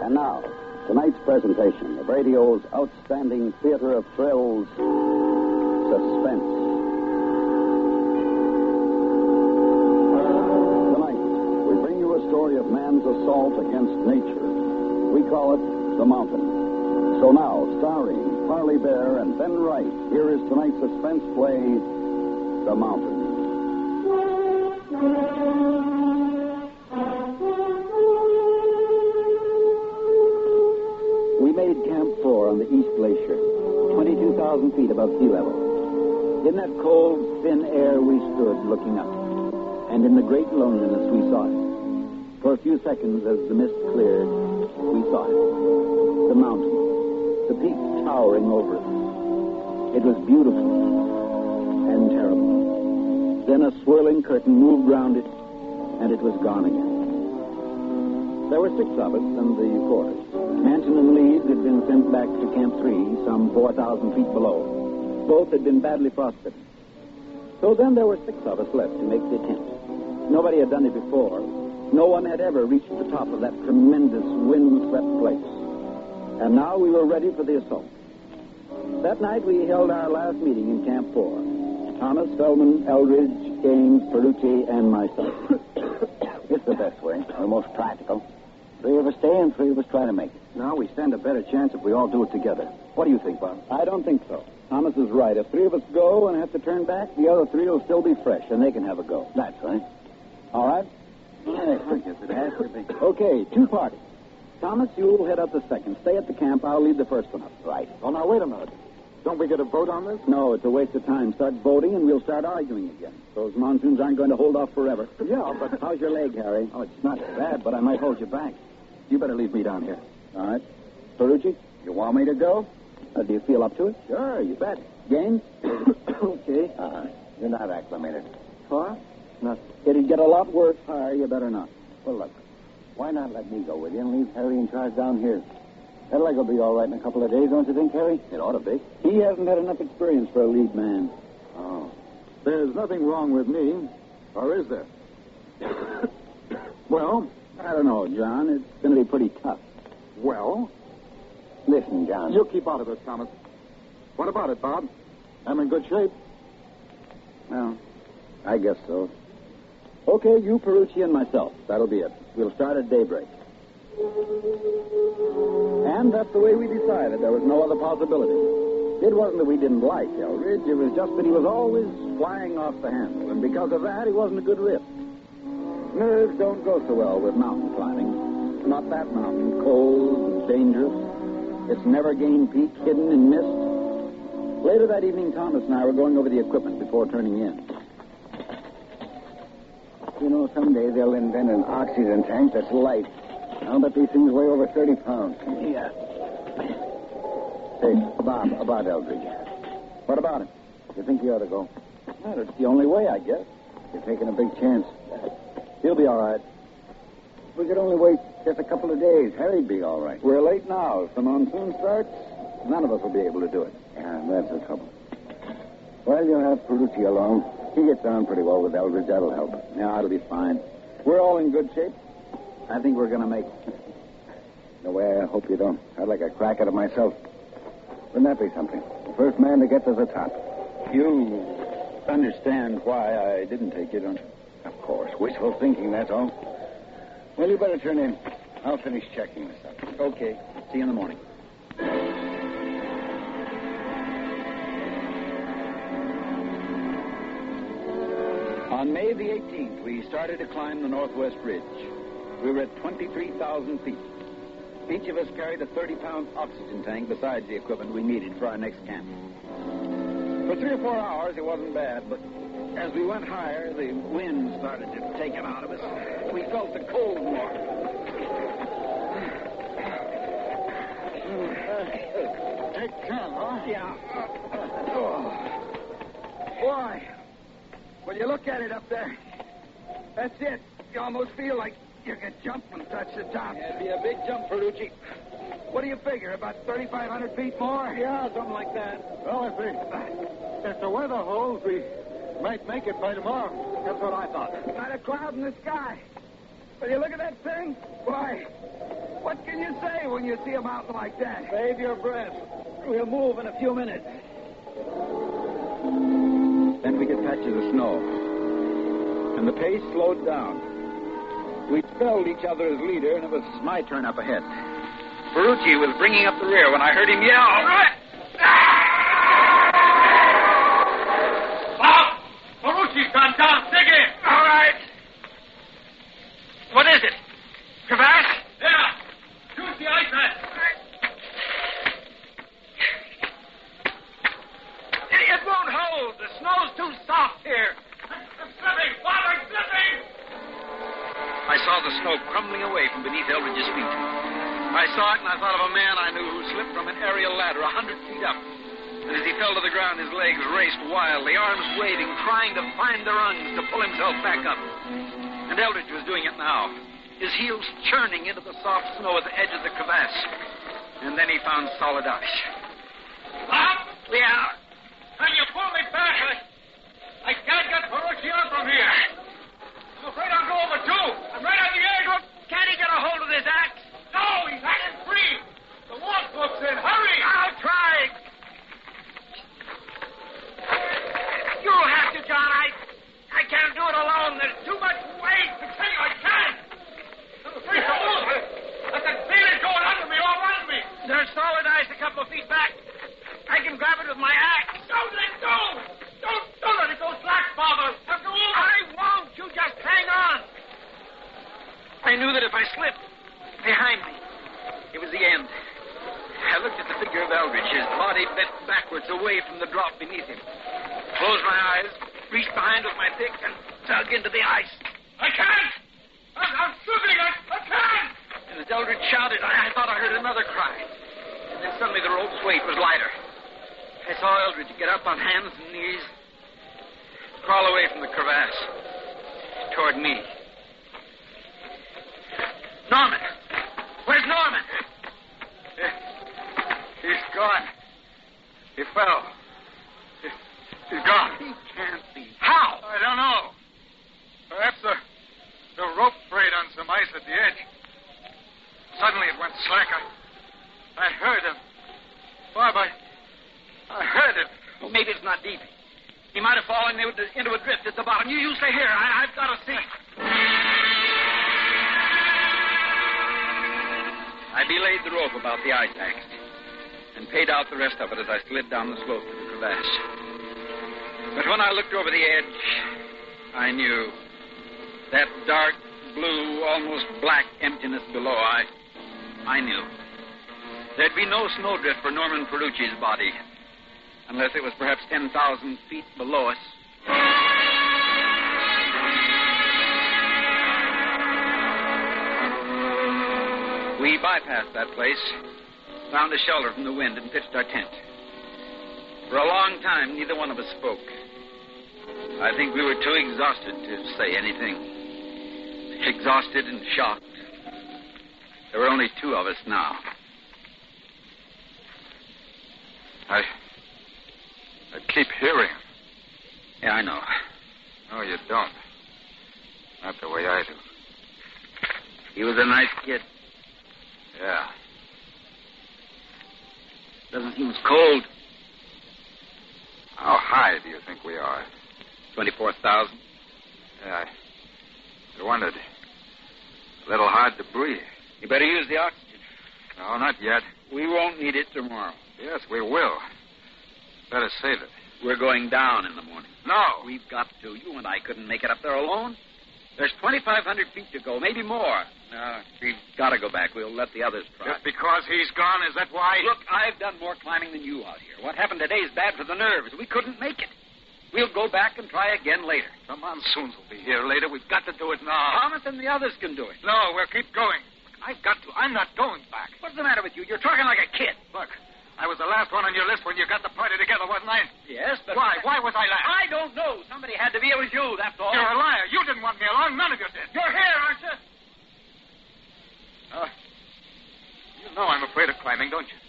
And now, tonight's presentation of radio's outstanding theater of thrills, Suspense. Tonight, we bring you a story of man's assault against nature. We call it The Mountain. So now, starring Parley Bear and Ben Wright, here is tonight's suspense play, The Mountain. We made Camp 4 on the East Glacier, 22,000 feet above sea level. In that cold, thin air we stood looking up, and in the great loneliness we saw it. For a few seconds, as the mist cleared, we saw it. The mountain, the peak towering over us. It was beautiful and terrible. Then a swirling curtain moved round it, and it was gone again. There were 6 of us and the porters. Manton and Leeds had been sent back to Camp 3, some 4,000 feet below. Both had been badly frostbitten. So then there were 6 of us left to make the attempt. Nobody had done it before. No one had ever reached the top of that tremendous wind-swept place. And now we were ready for the assault. That night we held our last meeting in Camp 4. Thomas, Feldman, Eldridge, Gaines, Ferrucci, and myself. It's the best way, the most practical. 3 of us stay and 3 of us try to make it. Now we stand a better chance if we all do it together. What do you think, Bob? I don't think so. Thomas is right. If 3 of us go and have to turn back, the other 3 will still be fresh, and they can have a go. That's right. All right? I guess it has to be. Okay, 2 parties. Thomas, you'll head up the second. Stay at the camp. I'll lead the first one up. Right. Oh, now, wait a minute. Don't we get a vote on this? No, it's a waste of time. Start voting, and we'll start arguing again. Those monsoons aren't going to hold off forever. Yeah, but... How's your leg, Harry? Oh, it's not bad, but I might hold you back. You better leave me down here. All right. Ferrucci? You want me to go? Do you feel up to it? Sure, you bet. Gaines? Okay. You're not acclimated. What? No. It'd get a lot worse, Harry. You better not. Well, look, why not let me go with you and leave Harry in charge down here? That leg will be all right in a couple of days, don't you think, Harry? It ought to be. He hasn't had enough experience for a lead man. Oh. There's nothing wrong with me, or is there? Well? I don't know, John. It's going to be pretty tough. Well? Listen, John. You keep out of this, Thomas. What about it, Bob? I'm in good shape. Well, I guess so. Okay, you, Ferrucci, and myself. That'll be it. We'll start at daybreak. And that's the way we decided. There was no other possibility. It wasn't that we didn't like Eldridge. It was just that he was always flying off the handle. And because of that, he wasn't a good risk. Nerves don't go so well with mountain climbing. Not that mountain. Cold and dangerous. Its never-gain peak hidden in mist. Later that evening, Thomas and I were going over the equipment before turning in. You know, someday they'll invent an oxygen tank that's light. I'll bet these things weigh over 30 pounds. Yeah. Hey, Bob, about Eldridge. What about him? You think he ought to go? Well, it's the only way, I guess. You're taking a big chance. He'll be all right. If we could only wait just a couple of days, Harry'd be all right. We're late now. If the monsoon starts, none of us will be able to do it. Yeah, that's the trouble. Well, you'll have Ferrucci along. He gets on pretty well with Eldridge. That'll help. Yeah, it'll be fine. We're all in good shape. I think we're going to make it. No way, I hope you don't. I'd like a crack at it myself. Wouldn't that be something? The first man to get to the top. You understand why I didn't take you, don't you? Of course. Wishful thinking, that's all. Well, you better turn in. I'll finish checking this up. Okay. See you in the morning. On May the 18th, we started to climb the Northwest Ridge. We were at 23,000 feet. Each of us carried a 30-pound oxygen tank besides the equipment we needed for our next camp. For 3 or 4 hours, it wasn't bad, but as we went higher, the wind started to take it out of us. We felt the cold more. Take 10, huh? Yeah. Boy, when you look at it up there, that's it. You almost feel like you could jump and touch the top. It'd be a big jump, Ferrucci. What do you figure, about 3,500 feet more? Yeah, something like that. Well, if the weather holds, we might make it by tomorrow. That's what I thought. Not a cloud in the sky. Will you look at that thing? Why, What can you say when you see a mountain like that? Save your breath. We'll move in a few minutes. Then we hit patches of snow, and the pace slowed down. We spelled each other as leader, and it was my turn up ahead. Ferrucci was bringing up the rear when I heard him yell. All right! Bob! Ferrucci's gone down. Dig in. All right. What is it? Crevasse? Yeah. Shoot the ice man. It won't hold. The snow's too soft here. I'm slipping. Bob, I'm slipping. I saw the snow crumbling away from beneath Eldridge's feet. I saw it, and I thought of a man I knew who slipped from an aerial ladder 100 feet up. And as he fell to the ground, his legs raced wildly, arms waving, trying to find the rungs to pull himself back up. And Eldridge was doing it now, his heels churning into the soft snow at the edge of the crevasse. And then he found solid ice. Bob? Yeah. Can you pull me back? I can't get Ferrucci out from here. I'm afraid I'll go over, too. I'm right on the edge. Can't he get a hold of this axe? No, he's hanging free. The wall book's in. Hurry. I'll try. You'll have to, John. I can't do it alone. There's too much weight. I tell you, I can't. I'm afraid to move. I can feel it going under me, all around me. There's solid ice a couple of feet back. I can grab it with my axe. Don't let go. Don't let it go slack, Father. Have to move. I won't. You just hang on. I knew that if I slipped behind me, it was the end. I looked at the figure of Eldridge, his body bent backwards away from the drop beneath him. Closed my eyes, reached behind with my pick, and dug into the ice. I can't. I'm slipping. I can't. And as Eldridge shouted, I thought I heard another cry. And then suddenly the rope's weight was lighter. I saw Eldridge get up on hands and knees, crawl away from the crevasse toward me. Norman! Where's Norman? He's gone. He fell. He's gone. He can't be. How? I don't know. Perhaps the rope frayed on some ice at the edge. Suddenly it went slack. I heard him. Bob, I heard it. Well, maybe it's not deep. He might have fallen into a drift at the bottom. You stay here. I've got to see. I belayed the rope about the ice axe and paid out the rest of it as I slid down the slope to the crevasse. But when I looked over the edge, I knew that dark, blue, almost black emptiness below. I knew. There'd be no snowdrift for Norman Ferrucci's body, unless it was perhaps 10,000 feet below us. We bypassed that place, found a shelter from the wind, and pitched our tent. For a long time, neither one of us spoke. I think we were too exhausted to say anything. Exhausted and shocked. There were only two of us now. I keep hearing. Yeah, I know. No, you don't. Not the way I do. He was a nice kid. Yeah. Doesn't seem as cold. How high do you think we are? 24,000. Yeah, I wondered. A little hard to breathe. You better use the oxygen. No, not yet. We won't need it tomorrow. Yes, we will. Better save it. We're going down in the morning. No. We've got to. You and I couldn't make it up there alone. There's 2,500 feet to go, maybe more. No, we've got to go back. We'll let the others try. Just because he's gone, is that why? Look, I've done more climbing than you out here. What happened today is bad for the nerves. We couldn't make it. We'll go back and try again later. The monsoons will be here later. We've got to do it now. Thomas and the others can do it. No, we'll keep going. I've got to. I'm not going back. What's the matter with you? You're talking like a kid. Look, I was the last one on your list when you got the party together, wasn't I? Yes, but... Why? Why was I last? I don't know. Somebody had to be. It was you, that's all. You're a liar. You didn't want me along. None of you did. You're here, aren't you? You know I'm afraid of climbing, don't you?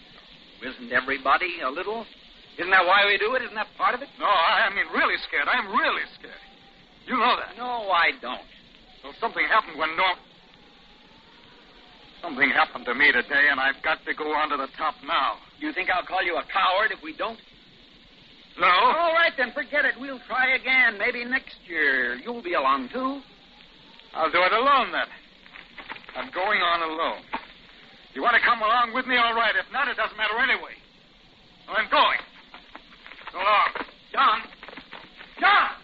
Isn't everybody a little? Isn't that why we do it? Isn't that part of it? No, I mean really scared. I'm really scared. You know that. No, I don't. Well, something happened when Something happened to me today, and I've got to go on to the top now. You think I'll call you a coward if we don't? No? All right, then forget it. We'll try again. Maybe next year. You'll be along, too. I'll do it alone, then. I'm going on alone. You want to come along with me, all right. If not, it doesn't matter anyway. Well, I'm going. So long. John! John!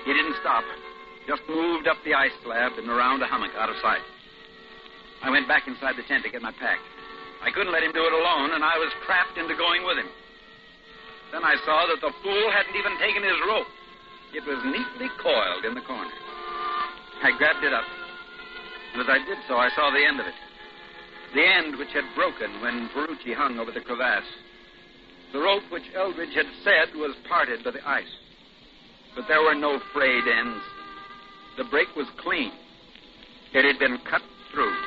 He didn't stop. Just moved up the ice slab and around a hummock out of sight. I went back inside the tent to get my pack. I couldn't let him do it alone, and I was trapped into going with him. Then I saw that the fool hadn't even taken his rope. It was neatly coiled in the corner. I grabbed it up, and as I did so, I saw the end of it. The end which had broken when Ferrucci hung over the crevasse. The rope which Eldridge had said was parted by the ice. But there were no frayed ends. The break was clean. It had been cut through,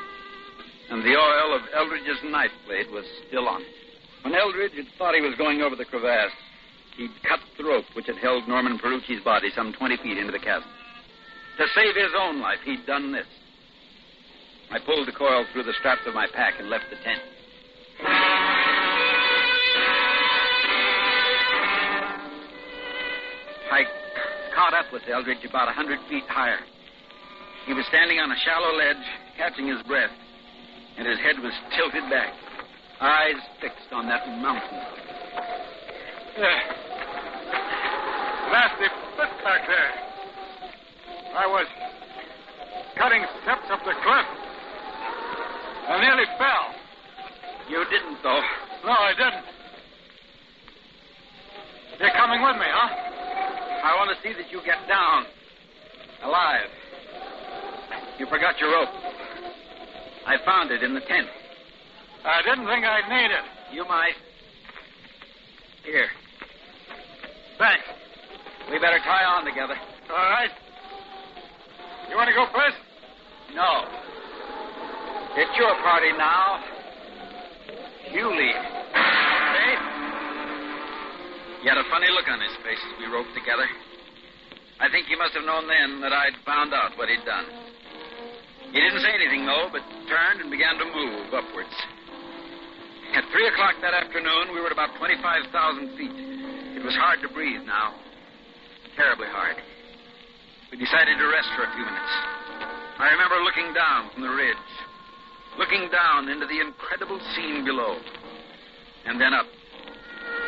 and the oil of Eldridge's knife blade was still on it. When Eldridge had thought he was going over the crevasse, he'd cut the rope which had held Norman Ferrucci's body some 20 feet into the chasm. To save his own life, he'd done this. I pulled the coil through the straps of my pack and left the tent. I caught up with Eldridge about 100 feet higher. He was standing on a shallow ledge, catching his breath, and his head was tilted back, eyes fixed on that mountain. Nasty pit back there. I was cutting steps up the cliff. I nearly fell. You didn't, though. No, I didn't. You're coming with me, huh? I want to see that you get down. Alive. You forgot your rope. I found it in the tent. I didn't think I'd need it. You might. Here. Thanks. We better tie on together. All right. You want to go first? No. It's your party now. You lead. Okay. He had a funny look on his face as we roped together. I think he must have known then that I'd found out what he'd done. He didn't say anything, though, but turned and began to move upwards. At 3 o'clock that afternoon, we were at about 25,000 feet. It was hard to breathe now. Terribly hard. We decided to rest for a few minutes. I remember looking down from the ridge, looking down into the incredible scene below, and then up,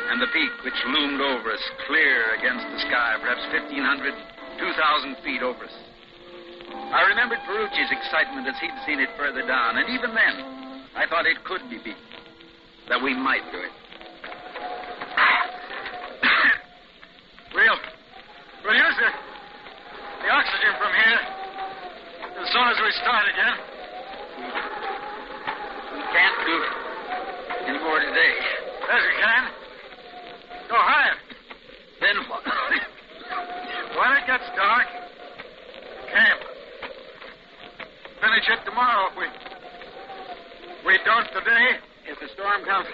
and the peak which loomed over us, clear against the sky, perhaps 1,500, 2,000 feet over us. I remembered Ferrucci's excitement as he'd seen it further down, and even then, I thought it could be beaten, that we might do it. We'll use the oxygen from here as soon as we start again. We can't do any more today. Yes, we can. Go higher. Then what? When it gets dark, camp. Finish it tomorrow if we don't today. If the storm comes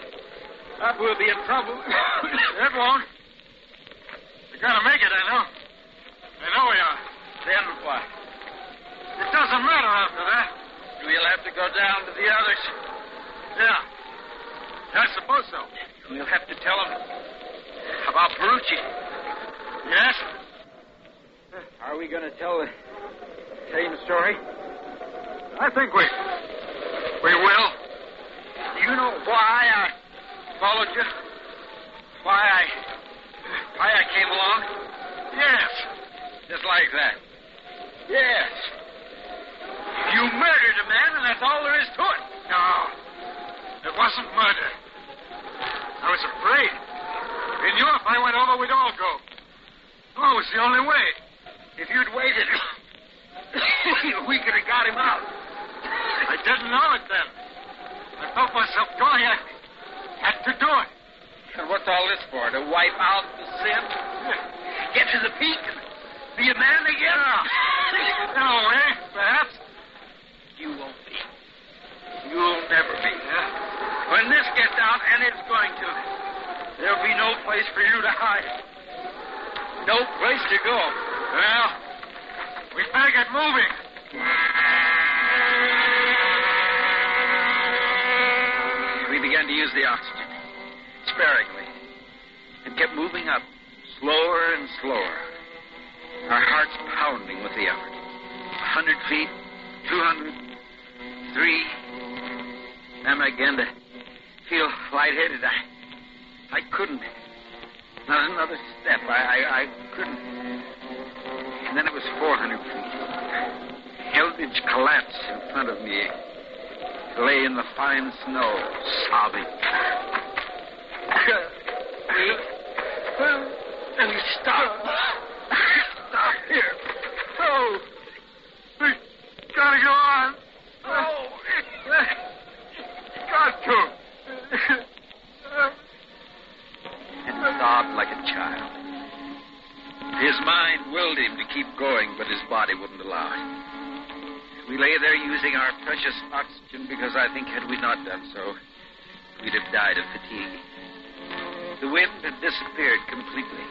up, we'll be in trouble. It won't. We're going to make it, I know. I know we are. Then what? It doesn't matter after that. We'll have to go down to the others. Yeah. I suppose so. We'll have to tell them about Ferrucci. Yes? Are we going to tell the same story? I think we will. Do you know why I followed you? Why I came along? Yes. Just like that. Yes. You murdered a man, and that's all there is to it. No. It wasn't murder. I was afraid. We knew if I went over, we'd all go. Oh, it was the only way. If you'd waited, we could have got him out. I didn't know it then. I felt myself going. I had to do it. And what's all this for? To wipe out the sin? Get to the peak and be a man again? In a way, perhaps. You won't be. You'll never be. When this gets out, and it's going to, there'll be no place for you to hide. No place to go. Well, We better get moving. We began to use the oxygen, sparingly, and kept moving up, slower and slower. Our hearts pounding with the effort. 100 feet, 200, 3. Then I began to feel lightheaded. I couldn't. Not another step. I couldn't. And then it was 400 feet. Eldridge collapsed in front of me. Lay in the fine snow, sobbing. We stopped. Stop here. No. We gotta go on. Oh. Got to. And he sobbed like a child. His mind willed him to keep going, but his body wouldn't allow it. We lay there using our precious oxygen because I think had we not done so, we'd have died of fatigue. The wind had disappeared completely.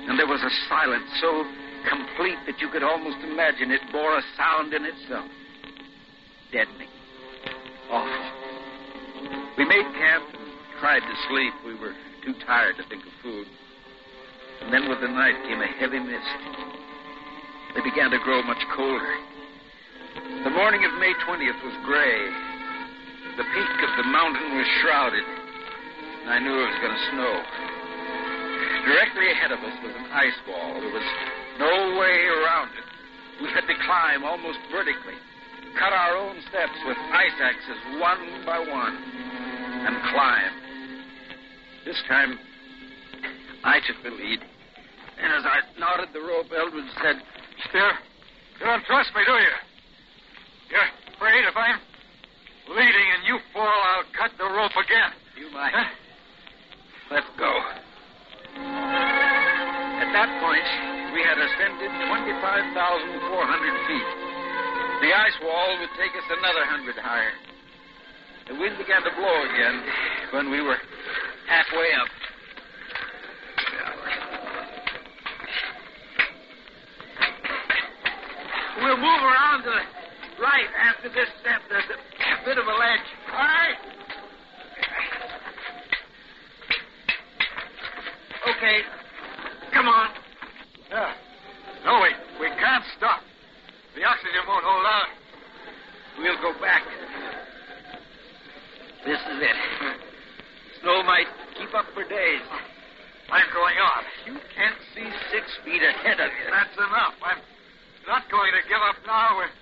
And there was a silence so complete that you could almost imagine it bore a sound in itself. Deadening. Awful. We made camp and tried to sleep. We were too tired to think of food. And then with the night came a heavy mist. They began to grow much colder. The morning of May 20th was gray. The peak of the mountain was shrouded. And I knew it was going to snow. Directly ahead of us was an ice wall. There was no way around it. We had to climb almost vertically, cut our own steps with ice axes one by one, and climb. This time, I took the lead. And as I knotted the rope, Eldridge said, Still, you don't trust me, do you? You're afraid if I'm leading and you fall, I'll cut the rope again. You might. Huh? Let's go. At that point, we had ascended 25,400 feet. The ice wall would take us another 100 higher. The wind began to blow again when we were halfway up. We'll move around to the right after this step. There's a bit of a ledge. All right? Okay. Come on. Yeah. No, we can't stop. The oxygen won't hold out. We'll go back. This is it. Snow might keep up for days. I'm going on. You can't see 6 feet ahead of you. That's enough. I'm not going to give up now. We're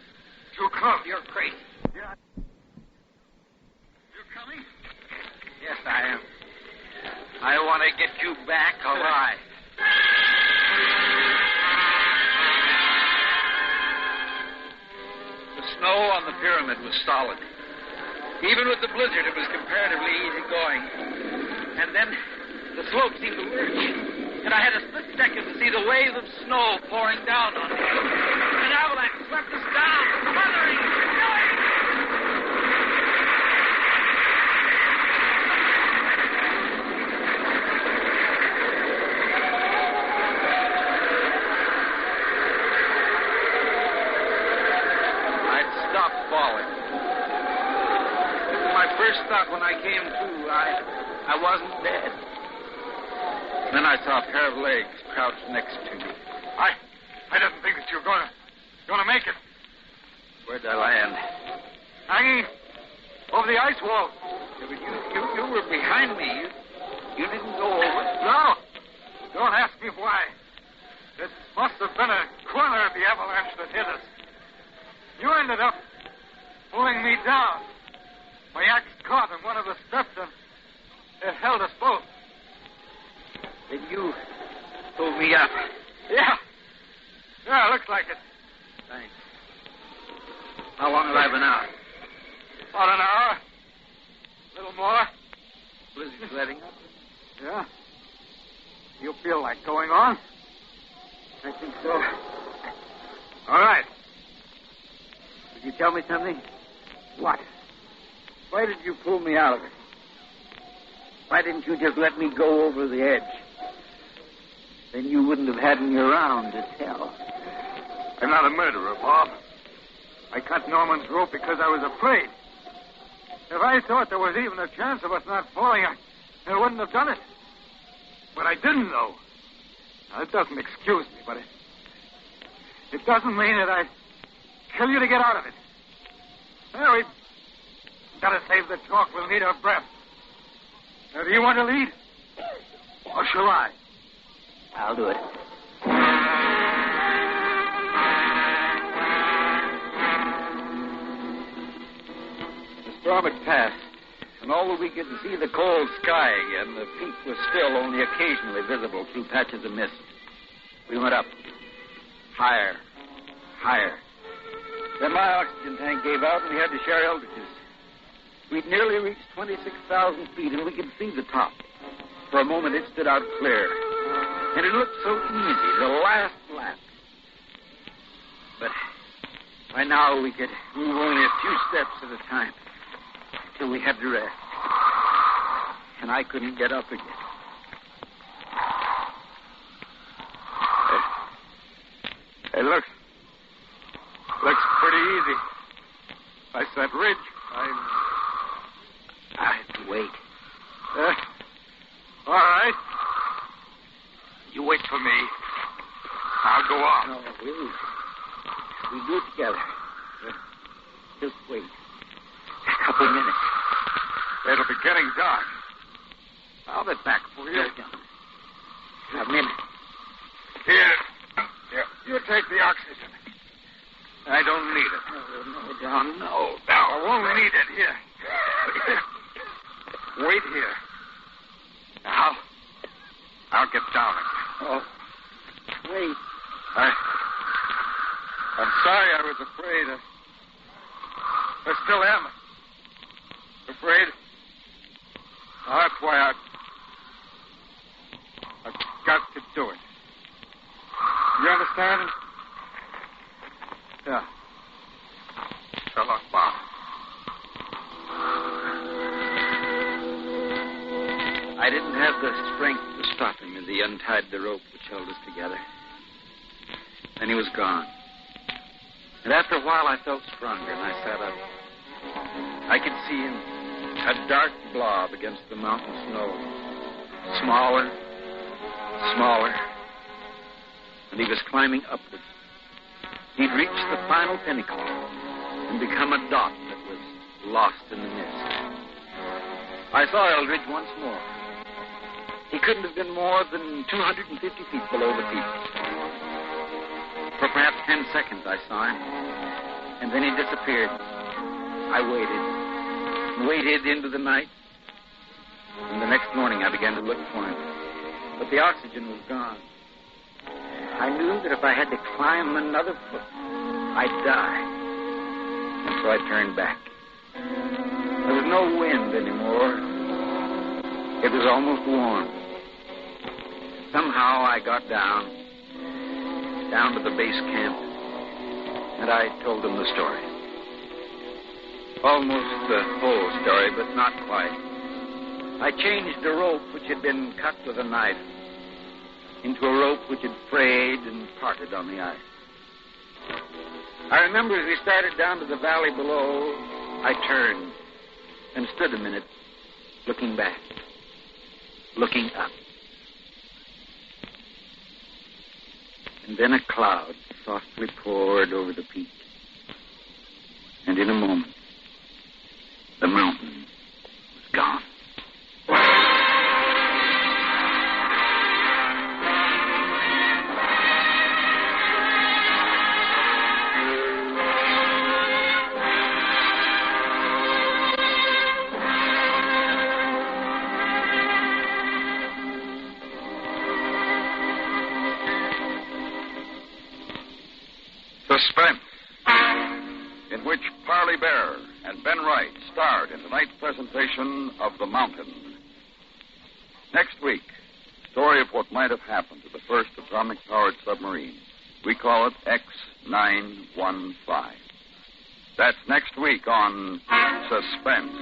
too close. You're crazy. Yeah. You coming? Yes, I am. I want to get you back alive. The snow on the pyramid was solid. Even with the blizzard, it was comparatively easy going. And then the slope seemed to lurch. And I had a split second to see the wave of snow pouring down on me. An avalanche swept us down, smothering, killing. I'd stopped falling. My first thought when I came to, I wasn't dead. Then I saw a pair of legs crouched next to me. I didn't think that you were gonna make it. Where'd I land? Hanging over the ice wall. Yeah, but you were behind me. You didn't go over. No. Don't ask me why. It must have been a corner of the avalanche that hit us. You ended up pulling me down. My axe caught in one of the steps and it held us both. Then you pulled me up. Yeah. Yeah, looks like it. Thanks. How long have I been out? About an hour. A little more. Blizzard's letting up. Yeah. You feel like going on? I think so. All right. Did you tell me something? What? Why did you pull me out of it? Why didn't you just let me go over the edge? Then you wouldn't have had me around to tell. I'm not a murderer, Bob. I cut Norman's rope because I was afraid. If I thought there was even a chance of us not falling, I wouldn't have done it. But I didn't know. Now, it doesn't excuse me, but it doesn't mean that I'd kill you to get out of it. Well, we've got to save the talk. We'll need our breath. Now, do you want to lead? Or shall I? I'll do it. The storm had passed, and although we could see the cold sky again, the peak was still only occasionally visible through patches of mist. We went up. Higher. Higher. Then my oxygen tank gave out, and we had to share Eldridge's. We'd nearly reached 26,000 feet, and we could see the top. For a moment, it stood out clear. And it looked so easy, the last lap. But by now, we could move only a few steps at a time till we had to rest. And I couldn't get up again. It looks pretty easy. That's that ridge. I have to wait. All right. You wait for me. I'll go on. No, we do it together. Just wait. A couple minutes. It'll be getting dark. I'll be back for you. A minute. Here. You take the oxygen. I don't need it. No, John, no. I won't need it. Here. Wait here. Now, I'll get down again. Oh, wait. I'm sorry I was afraid. I still am. Afraid. That's why I've got to do it. You understand? Yeah. So long, Bob. I didn't have the strength to stop him as he untied the rope which held us together. Then he was gone. And after a while, I felt stronger, and I sat up. I could see him, a dark blob against the mountain snow. Smaller, smaller. And he was climbing upward. He'd reached the final pinnacle and become a dot that was lost in the mist. I saw Eldridge once more. He couldn't have been more than 250 feet below the peak. For perhaps 10 seconds I saw him, and then he disappeared. I waited into the night, and the next morning I began to look for him. But the oxygen was gone. I knew that if I had to climb another foot, I'd die. And so I turned back. There was no wind anymore. It was almost warm. Somehow I got down to the base camp, and I told them the story. Almost the whole story, but not quite. I changed a rope which had been cut with a knife into a rope which had frayed and parted on the ice. I remember as we started down to the valley below, I turned and stood a minute, looking back, looking up. And then a cloud softly poured over the peak. And in a moment, the mountain was gone. Suspense, in which Parley Bear and Ben Wright starred in tonight's presentation of The Mountain. Next week, story of what might have happened to the first atomic-powered submarine. We call it X-915. That's next week on Suspense.